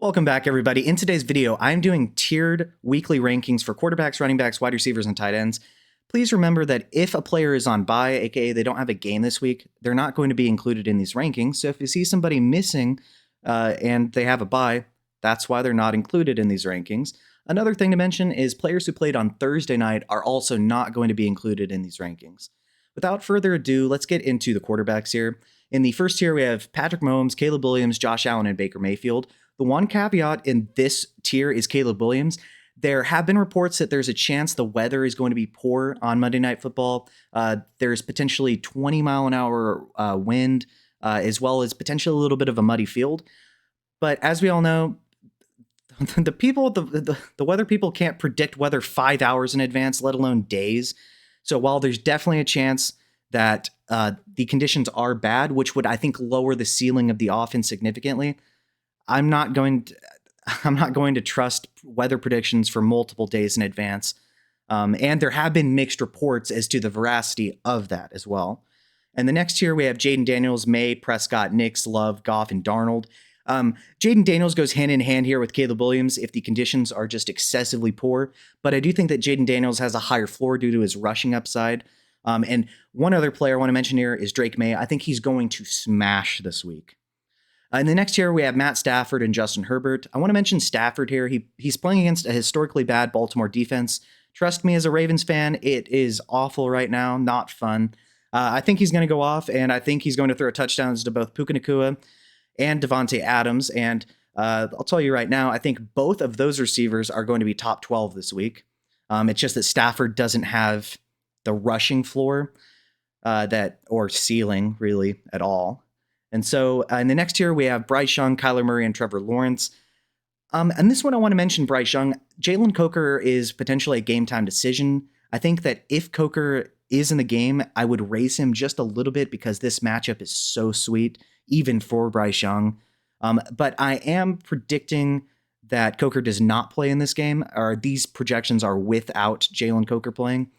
Welcome back, everybody. In today's video, I'm doing tiered weekly rankings for quarterbacks, running backs, wide receivers, and tight ends. Please remember that if a player is on bye, aka they don't have a game this week, they're not going to be included in these rankings. So if you see somebody missing and they have a bye, that's why they're not included in these rankings. Another thing to mention is players who played on Thursday night are also not going to be included in these rankings. Without further ado, let's get into the quarterbacks here. In the first tier, we have Patrick Mahomes, Caleb Williams, Josh Allen, and Baker Mayfield. The one caveat in this tier is Caleb Williams. There have been reports that there's a chance the weather is going to be poor on Monday Night Football. There's potentially 20-mile-an-hour wind, as well as potentially a little bit of a muddy field. But as we all know, the weather people can't predict weather 5 hours in advance, let alone days. So while there's definitely a chance that the conditions are bad, which would, I think, lower the ceiling of the offense significantly, I'm not going to trust weather predictions for multiple days in advance. And there have been mixed reports as to the veracity of that as well. And the next tier, we have Jayden Daniels, May, Prescott, Nix, Love, Goff, and Darnold. Jayden Daniels goes hand in hand here with Caleb Williams if the conditions are just excessively poor. But I do think that Jayden Daniels has a higher floor due to his rushing upside. And one other player I want to mention here is Drake May. I think he's going to smash this week. In the next tier, we have Matt Stafford and Justin Herbert. I want to mention Stafford here. He's playing against a historically bad Baltimore defense. Trust me, as a Ravens fan, it is awful right now, not fun. I think he's going to go off, and I think he's going to throw touchdowns to both Puka Nacua and Devontae Adams. And I'll tell you right now, I think both of those receivers are going to be top 12 this week. It's just that Stafford doesn't have the rushing floor or ceiling, really, at all. And so in the next tier, we have Bryce Young, Kyler Murray, and Trevor Lawrence. And this one, I want to mention Bryce Young. Jalen Coker is potentially a game-time decision. I think that if Coker is in the game, I would raise him just a little bit because this matchup is so sweet, even for Bryce Young. But I am predicting that Coker does not play in this game, or these projections are without Jalen Coker playing.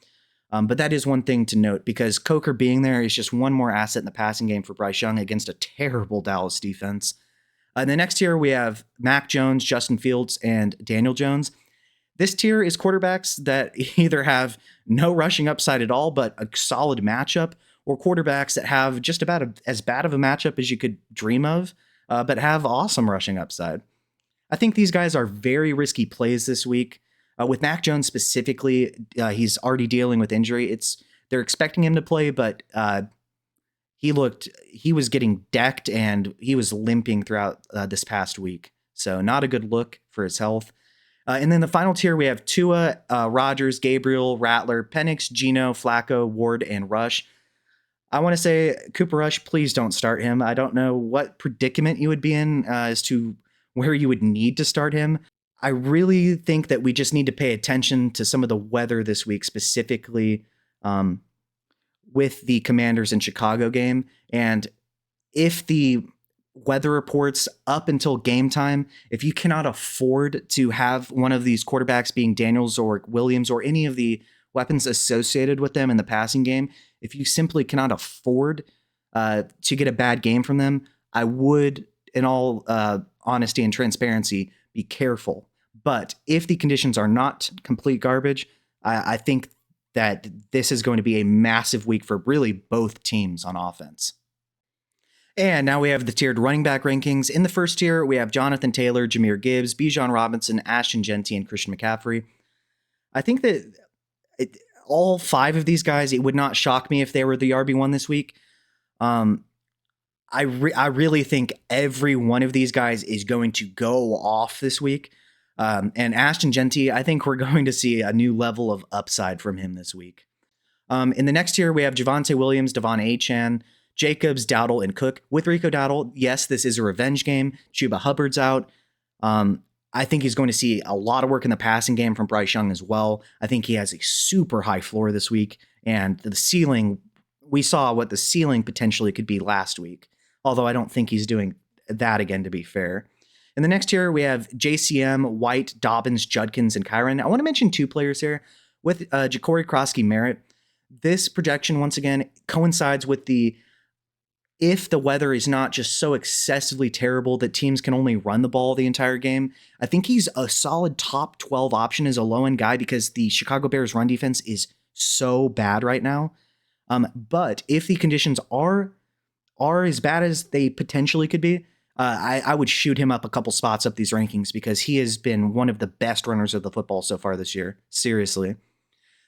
But that is one thing to note because Coker being there is just one more asset in the passing game for Bryce Young against a terrible Dallas defense. In the next tier, we have Mac Jones, Justin Fields, and Daniel Jones. This tier is quarterbacks that either have no rushing upside at all, but a solid matchup, or quarterbacks that have just about as bad of a matchup as you could dream of, but have awesome rushing upside. I think these guys are very risky plays this week. With Mac Jones specifically, he's already dealing with injury. They're expecting him to play, but he was getting decked and he was limping throughout this past week. So not a good look for his health. And then the final tier, we have Tua, Rodgers, Gabriel, Rattler, Penix, Geno, Flacco, Ward, and Rush. I want to say, Cooper Rush, please don't start him. I don't know what predicament you would be in as to where you would need to start him. I really think that we just need to pay attention to some of the weather this week, specifically with the Commanders and Chicago game. And if the weather reports up until game time, if you cannot afford to have one of these quarterbacks being Daniels or Williams or any of the weapons associated with them in the passing game, if you simply cannot afford to get a bad game from them, I would, in all honesty and transparency, be careful. But if the conditions are not complete garbage, I think that this is going to be a massive week for really both teams on offense. And now we have the tiered running back rankings. In the first tier, we have Jonathan Taylor, Jahmyr Gibbs, Bijan Robinson, Ashton Jeanty, and Christian McCaffrey. I think that all five of these guys, it would not shock me if they were the RB1 this week. I really think every one of these guys is going to go off this week. And Ashton Jeanty, I think we're going to see a new level of upside from him this week. In the next tier, we have Javonte Williams, Devon Achane, Jacobs, Dowdle, and Cook. With Rico Dowdle, yes, this is a revenge game. Chuba Hubbard's out. I think he's going to see a lot of work in the passing game from Bryce Young as well. I think he has a super high floor this week. And the ceiling, we saw what the ceiling potentially could be last week. Although I don't think he's doing that again, to be fair. In the next tier, we have JCM, White, Dobbins, Judkins, and Kyron. I want to mention two players here. With Ja'Cory Krosky Merritt, this projection, once again, coincides with the if the weather is not just so excessively terrible that teams can only run the ball the entire game, I think he's a solid top 12 option as a low-end guy because the Chicago Bears run defense is so bad right now. But if the conditions are as bad as they potentially could be, I would shoot him up a couple spots up these rankings because he has been one of the best runners of the football so far this year. Seriously.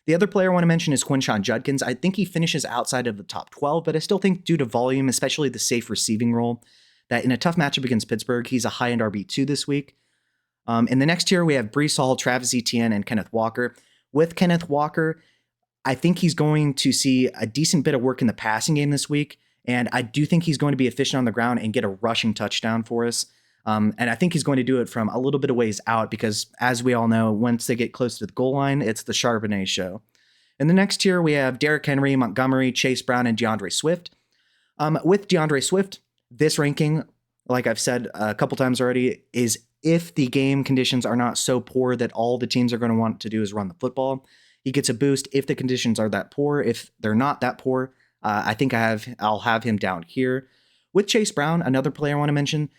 The other player I want to mention is Quinshon Judkins. I think he finishes outside of the top 12, but I still think due to volume, especially the safe receiving role, that in a tough matchup against Pittsburgh, he's a high-end RB2 this week. In the next tier, we have Breece Hall, Travis Etienne, and Kenneth Walker. With Kenneth Walker, I think he's going to see a decent bit of work in the passing game this week, and I do think he's going to be efficient on the ground and get a rushing touchdown for us. And I think he's going to do it from a little bit of ways out because, as we all know, once they get close to the goal line, it's the Charbonnet show. In the next tier, we have Derrick Henry, Montgomery, Chase Brown, and DeAndre Swift. With DeAndre Swift, this ranking, like I've said a couple times already, is if the game conditions are not so poor that all the teams are going to want to do is run the football. He gets a boost if the conditions are that poor. If they're not that poor, I think I'll have him down here. With Chase Brown, another player I want to mention,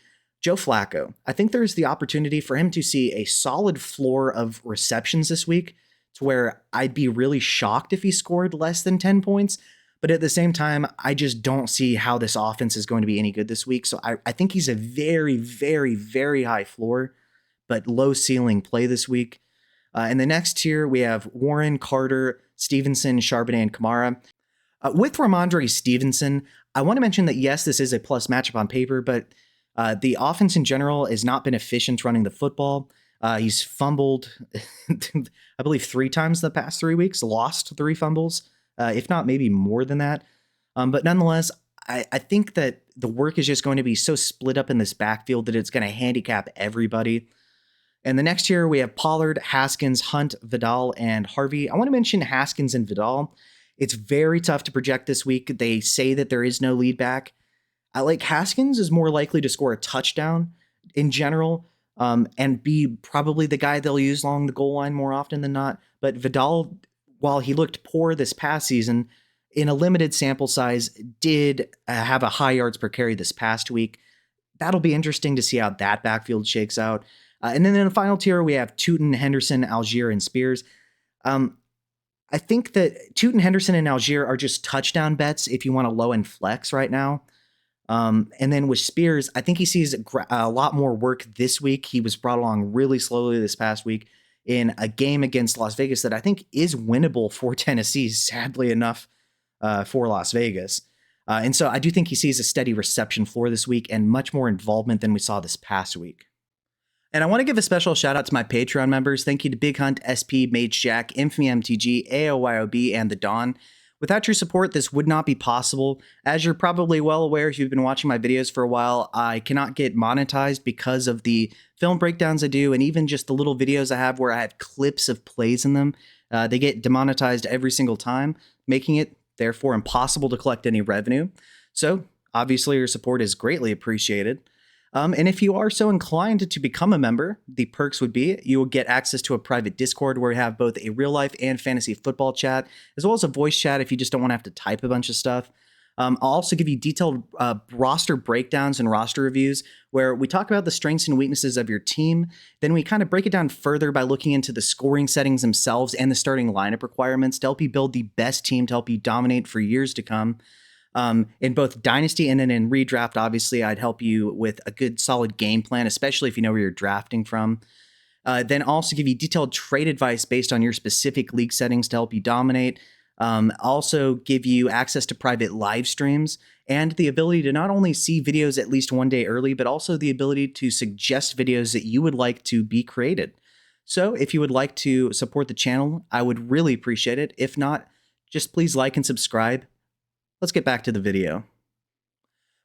Joe Flacco. I think there's the opportunity for him to see a solid floor of receptions this week to where I'd be really shocked if he scored less than 10 points. But at the same time, I just don't see how this offense is going to be any good this week. So I think he's a very, very, very high floor, but low ceiling play this week. In the next tier, we have Warren, Carter, Stevenson, Charbonnet, and Kamara. With Ramondre Stevenson, I want to mention that, yes, this is a plus matchup on paper, but the offense in general has not been efficient running the football. He's fumbled, I believe, 3 times the past 3 weeks, lost 3 fumbles, if not maybe more than that. But nonetheless, I think that the work is just going to be so split up in this backfield that it's going to handicap everybody. And the next year, we have Pollard, Haskins, Hunt, Vidal, and Harvey. I want to mention Haskins and Vidal. It's very tough to project this week. They say that there is no lead back. I like Haskins is more likely to score a touchdown in general and be probably the guy they'll use along the goal line more often than not. But Vidal, while he looked poor this past season, in a limited sample size, did have a high yards per carry this past week. That'll be interesting to see how that backfield shakes out. And then in the final tier, we have Tootin, Henderson, Algier, and Spears. I think that Tootin, Henderson, and Algier are just touchdown bets if you want a low-end flex right now. And then with Spears, I think he sees a lot more work this week. He was brought along really slowly this past week in a game against Las Vegas that I think is winnable for Tennessee, sadly enough, for Las Vegas. And so I do think he sees a steady reception floor this week and much more involvement than we saw this past week. And I want to give a special shout out to my Patreon members. Thank you to Big Hunt, SP, Mage Jack, Infamy MTG, AOYOB, and The Dawn. Without your support, this would not be possible. As you're probably well aware if you've been watching my videos for a while, I cannot get monetized because of the film breakdowns I do and even just the little videos I have where I have clips of plays in them. They get demonetized every single time, making it, therefore, impossible to collect any revenue. So, obviously, your support is greatly appreciated. And if you are so inclined to become a member, the perks would be you will get access to a private Discord where we have both a real life and fantasy football chat, as well as a voice chat if you just don't want to have to type a bunch of stuff. I'll also give you detailed roster breakdowns and roster reviews where we talk about the strengths and weaknesses of your team. Then we kind of break it down further by looking into the scoring settings themselves and the starting lineup requirements to help you build the best team to help you dominate for years to come. In both Dynasty and then in Redraft, obviously, I'd help you with a good, solid game plan, especially if you know where you're drafting from. Then also give you detailed trade advice based on your specific league settings to help you dominate. Also give you access to private live streams and the ability to not only see videos at least one day early, but also the ability to suggest videos that you would like to be created. So if you would like to support the channel, I would really appreciate it. If not, just please like and subscribe. Let's get back to the video.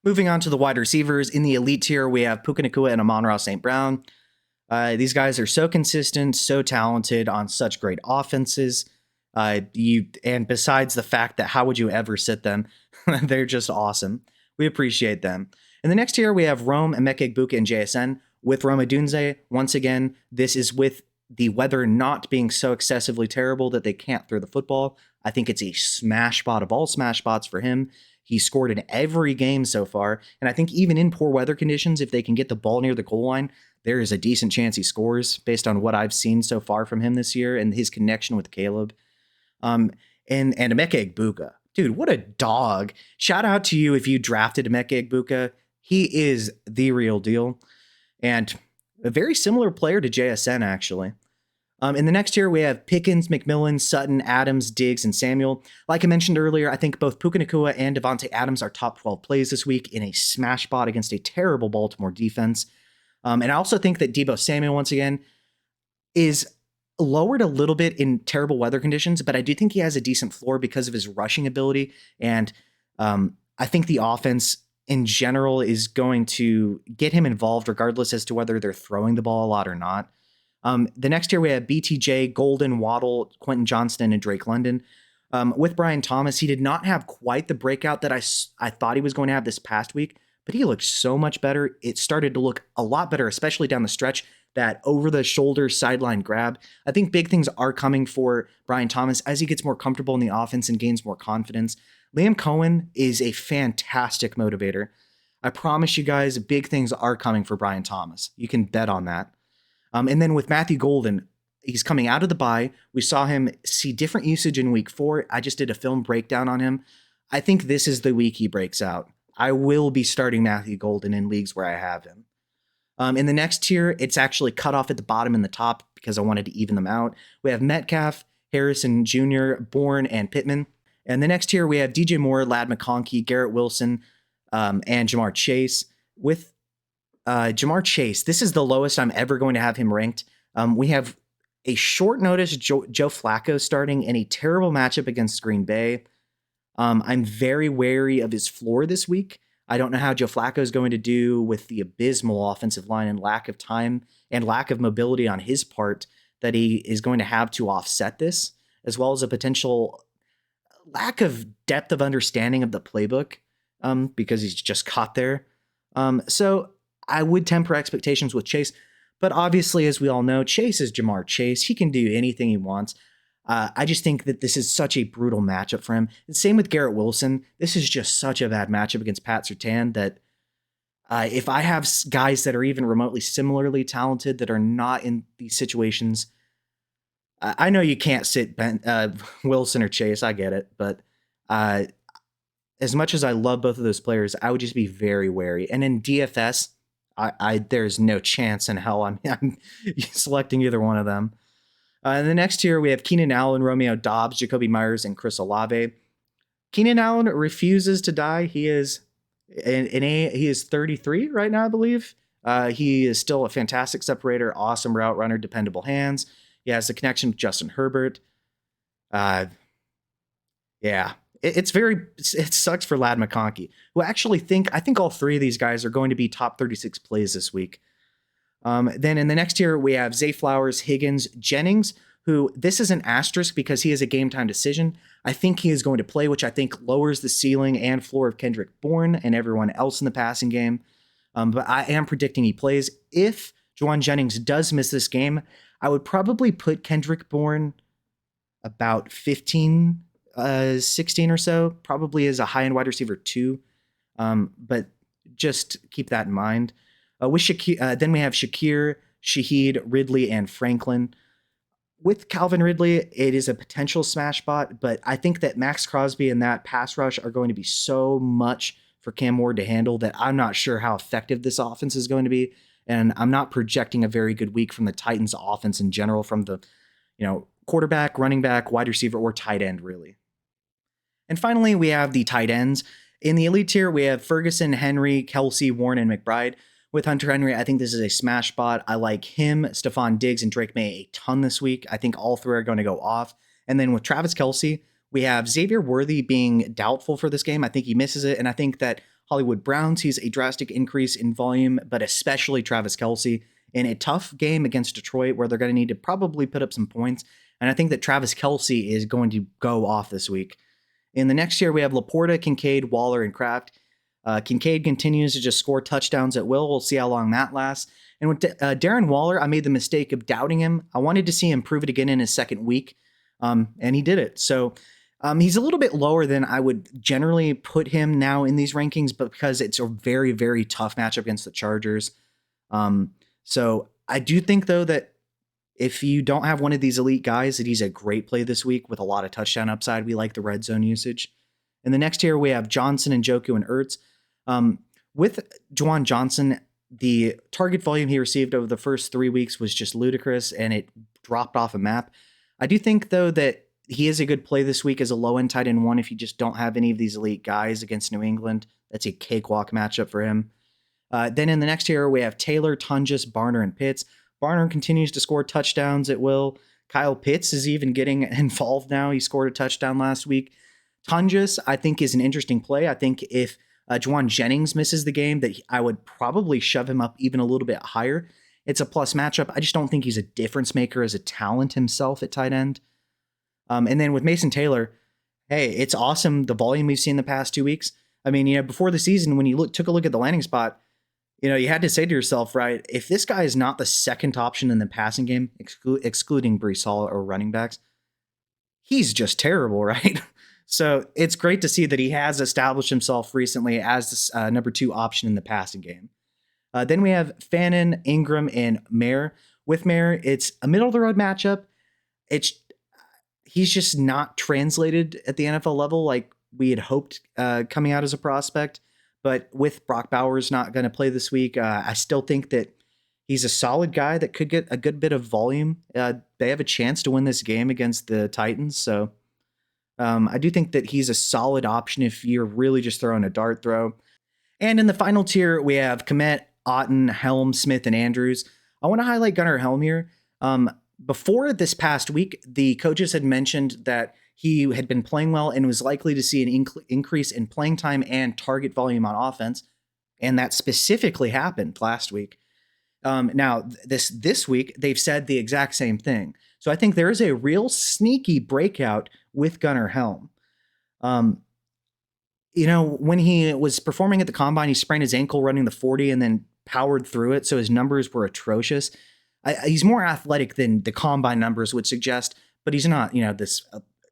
Moving on to the wide receivers. In the elite tier, we have Puka Nacua and Amon-Ra St. Brown. These guys are so consistent, so talented on such great offenses. And besides the fact that how would you ever sit them, they're just awesome. We appreciate them. In the next tier, we have Rome, Emeka Egbuka, and JSN. With Rome Odunze, once again, this is with the weather not being so excessively terrible that they can't throw the football. I think it's a smash spot of all smash spots for him. He scored in every game so far. And I think even in poor weather conditions, if they can get the ball near the goal line, there is a decent chance he scores based on what I've seen so far from him this year and his connection with Caleb. And Emeka Egbuka. Dude, what a dog. Shout out to you if you drafted Emeka Egbuka. He is the real deal. And a very similar player to JSN, actually. In the next tier, we have Pickens, McMillan, Sutton, Adams, Diggs, and Samuel. Like I mentioned earlier, I think both Puka Nacua and Devontae Adams are top 12 plays this week in a smash spot against a terrible Baltimore defense. And I also think that Deebo Samuel, once again, is lowered a little bit in terrible weather conditions, but I do think he has a decent floor because of his rushing ability. And I think the offense in general is going to get him involved regardless as to whether they're throwing the ball a lot or not. The next year we have BTJ, Golden, Waddle, Quentin Johnston, and Drake London. With Brian Thomas, he did not have quite the breakout that I thought he was going to have this past week, but he looked so much better. It started to look a lot better, especially down the stretch. That over-the-shoulder sideline grab. I think big things are coming for Brian Thomas as he gets more comfortable in the offense and gains more confidence. Liam Cohen is a fantastic motivator. I promise you guys, big things are coming for Brian Thomas. You can bet on that. And then with Matthew Golden, he's coming out of the bye. We saw him see different usage in week 4. I just did a film breakdown on him. I think this is the week he breaks out. I will be starting Matthew Golden in leagues where I have him. In the next tier, it's actually cut off at the bottom and the top because I wanted to even them out. We have Metcalf, Harrison Jr., Bourne, and Pittman. And the next tier, we have DJ Moore, Ladd McConkey, Garrett Wilson, and Jamar Chase. With Jamar Chase, this is the lowest I'm ever going to have him ranked. We have a short notice Joe Flacco starting in a terrible matchup against Green Bay. I'm very wary of his floor this week. I don't know how Joe Flacco is going to do with the abysmal offensive line and lack of time and lack of mobility on his part that he is going to have to offset this, as well as a potential lack of depth of understanding of the playbook because he's just caught there. So I would temper expectations with Chase, but obviously, as we all know, Chase is Jamar Chase. He can do anything he wants. I just think that this is such a brutal matchup for him. And same with Garrett Wilson. This is just such a bad matchup against Pat Surtain that if I have guys that are even remotely similarly talented that are not in these situations, I know you can't sit Wilson or Chase. I get it. But as much as I love both of those players, I would just be very wary. And in DFS, there's no chance in hell I'm selecting either one of them. In the next tier, we have Keenan Allen, Romeo Doubs, Jacoby Myers, and Chris Olave. Keenan Allen refuses to die. He is he is 33 right now, I believe. He is still a fantastic separator, awesome route runner, dependable hands. He has the connection with Justin Herbert. Yeah, it sucks for Ladd McConkey, who I think all 3 of these guys are going to be top 36 plays this week. Then in the next tier, we have Zay Flowers, Higgins, Jennings, who this is an asterisk because he is a game time decision. I think he is going to play, which I think lowers the ceiling and floor of Kendrick Bourne and everyone else in the passing game. But I am predicting he plays. If Juwan Jennings does miss this game, I would probably put Kendrick Bourne about 15, 16 or so, probably as a high-end wide receiver 2. But just keep that in mind. With Shakir, then we have Shakir, Shaheed, Ridley, and Franklin. With Calvin Ridley, it is a potential smash spot, but I think that Max Crosby and that pass rush are going to be so much for Cam Ward to handle that I'm not sure how effective this offense is going to be, and I'm not projecting a very good week from the Titans offense in general, from the quarterback, running back, wide receiver, or tight end, really. And finally, we have the tight ends. In the elite tier, we have Ferguson, Henry, Kelsey, Warren, and McBride. With Hunter Henry, I think this is a smash spot. I like him, Stephon Diggs, and Drake May a ton this week. I think all 3 are going to go off. And then with Travis Kelce, we have Xavier Worthy being doubtful for this game. I think he misses it. And I think that Hollywood Brown sees a drastic increase in volume, but especially Travis Kelce in a tough game against Detroit where they're going to need to probably put up some points. And I think that Travis Kelce is going to go off this week. In the next year, we have Laporta, Kincaid, Waller, and Kraft. Kincaid continues to just score touchdowns at will. We'll see how long that lasts. And with Darren Waller, I made the mistake of doubting him. I wanted to see him prove it again in his second week, and he did it. So He's a little bit lower than I would generally put him now in these rankings, but because it's a very, very tough matchup against the Chargers. So I do think, though, that if you don't have one of these elite guys, that he's a great play this week with a lot of touchdown upside. We like the red zone usage. In the next tier, we have Johnson and Njoku and Ertz. With Juwan Johnson, the target volume he received over the first 3 weeks was just ludicrous, and it dropped off a map. I do think, though, that he is a good play this week as a low-end tight end one if you just don't have any of these elite guys against New England. That's a cakewalk matchup for him. Then in the next tier, we have Taylor, Tunges, Barner, and Pitts. Barner continues to score touchdowns at will. Kyle Pitts is even getting involved now. He scored a touchdown last week. Tunges, I think, is an interesting play. I think if Juwan Jennings misses the game, that I would probably shove him up even a little bit higher. It's a plus matchup. I just don't think he's a difference maker as a talent himself at tight end. And then with Mason Taylor, hey, it's awesome the volume we've seen the past 2 weeks. I mean, before the season, when you took a look at the landing spot, you had to say to yourself, right, if this guy is not the second option in the passing game, excluding Breece Hall or running backs, he's just terrible, right? So it's great to see that he has established himself recently as the number 2 option in the passing game. Then we have Fannin, Ingram, and Mayer. With Mayer, it's a middle-of-the-road matchup. He's just not translated at the NFL level like we had hoped coming out as a prospect. But with Brock Bowers not going to play this week, I still think that he's a solid guy that could get a good bit of volume. They have a chance to win this game against the Titans. So I do think that he's a solid option if you're really just throwing a dart throw. And in the final tier, we have Kmet, Otten, Helm, Smith, and Andrews. I want to highlight Gunnar Helm here. Before this past week, the coaches had mentioned that he had been playing well and was likely to see an increase in playing time and target volume on offense. And that specifically happened last week. Now, this week, they've said the exact same thing. So I think there is a real sneaky breakout with Gunnar Helm. When he was performing at the combine, he sprained his ankle running the 40 and then powered through it. So his numbers were atrocious. He's more athletic than the combine numbers would suggest, but he's not, this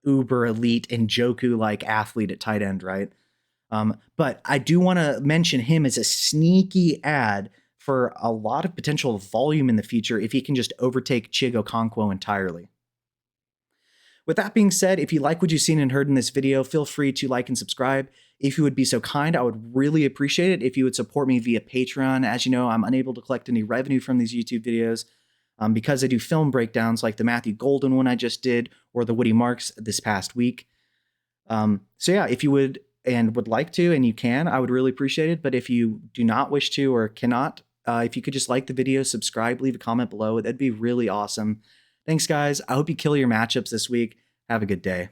uber elite Njoku-like athlete at tight end, right? But I do want to mention him as a sneaky add for a lot of potential volume in the future if he can just overtake Chig Okonkwo entirely. With that being said, if you like what you've seen and heard in this video, feel free to like and subscribe. If you would be so kind, I would really appreciate it if you would support me via Patreon. As you know, I'm unable to collect any revenue from these YouTube videos because I do film breakdowns like the Matthew Golden one I just did or the Woody Marks this past week. So yeah, if you would and would like to and you can, I would really appreciate it. But if you do not wish to or cannot, if you could just like the video, subscribe, leave a comment below, that'd be really awesome. Thanks, guys. I hope you kill your matchups this week. Have a good day.